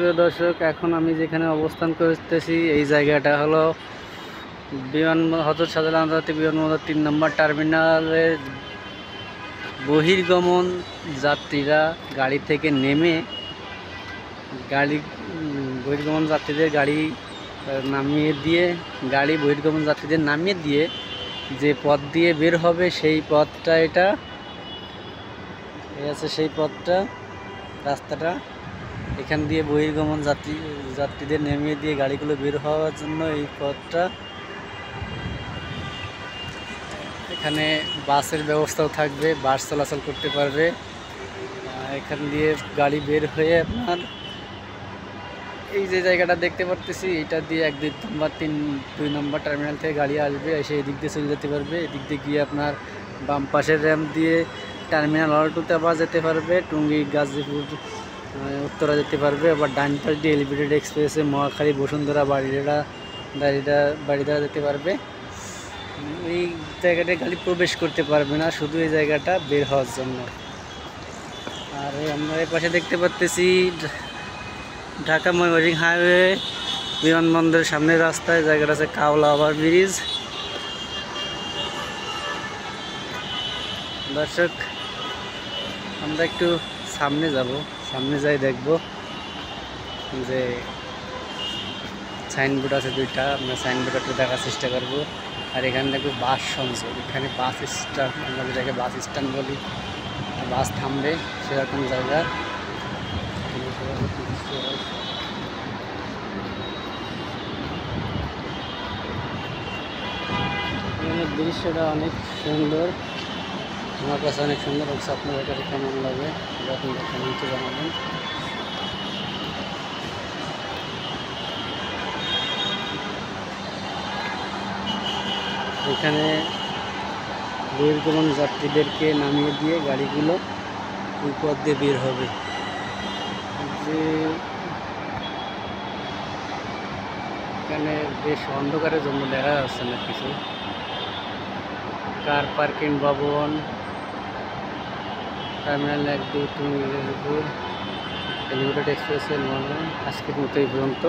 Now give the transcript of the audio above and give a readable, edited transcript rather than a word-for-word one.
প্রিয় দর্শক, এখন আমি যেখানে অবস্থান করতেছি এই জায়গাটা হলো হযরত শাহজালাল আন্তর্জাতিক বিমানবন্দর ৩ নম্বর টার্মিনালের বহির্গমন যাত্রীরা গাড়ি থেকে নেমে বহির্গমন যাত্রীদের বহির্গমন যাত্রীদের নামিয়ে দিয়ে যে পথ দিয়ে বের হবে সেই পথটা এটা আছে। সেই পথটা রাস্তাটা এখান দিয়ে বহির্গমন যাত্রীদের নামিয়ে দিয়ে গাড়িগুলো বের হওয়ার জন্য এই পথটা। এখানে বাসের ব্যবস্থাও থাকবে, বাস চলাচল করতে পারবে। এখান দিয়ে গাড়ি বের হয়ে আপনার এই যে জায়গাটা দেখতে পারতেছি এটা দিয়ে ১, ২ নম্বর টার্মিনাল থেকে গাড়ি আসবে, এসে এদিক দিয়ে চলে যেতে পারবে। এদিক দিয়ে গিয়ে আপনার বাম পাশের র্যাম্প দিয়ে টার্মিনাল অল্টোতে আবার যেতে পারবে, টুঙ্গি গাজীপুর উত্তরা যেতে পারবে। আবার ডান পাশ দিয়ে এলিভেটেড এক্সপ্রেসে মহাখালী বসুন্ধরা বাড়িধারা যেতে পারবে। এই জায়গাটায় গাড়ি প্রবেশ করতে পারবে না, শুধু এই জায়গাটা বের হওয়ার জন্য। আর আমরা এই পাশে দেখতে পাচ্তেছি ঢাকা ময়মনসিংহ হাইওয়ে বিমানবন্দরের সামনের রাস্তায় জায়গাটা আছে কাওলা ওভার ব্রিজ। দর্শক, আমরা একটু সামনে যাব, সামনে যাই দেখব যে সাইনবোর্ড আছে দুইটা, আমরা সাইনবোর্ড একটু দেখার চেষ্টা করব। আর এখানে দেখবো বাস সংযোগ, এখানে বাস স্ট্যান্ড, আমরা যেটাকে বাস স্ট্যান্ড বলি, বাস থামবে সেরকম জায়গা। দৃশ্যটা অনেক সুন্দর, আমার কাছে অনেক সুন্দর হচ্ছে। আপনাদের কাছে কেমন লাগে যখন কমেন্টে জানাবেন। এখানে বহির্গমন যাত্রীদেরকে নামিয়ে দিয়ে গাড়িগুলো ওই পথ দিয়ে বের হবে। যে এখানে বেশ অন্ধকারের জন্য দেখা যাচ্ছে না কিছু। কার পার্কিং ভবন, টার্মিনাল ১, ২, ৩ এলিভেটেড এক্সপ্রেসের আজকের মতো এই পর্যন্ত।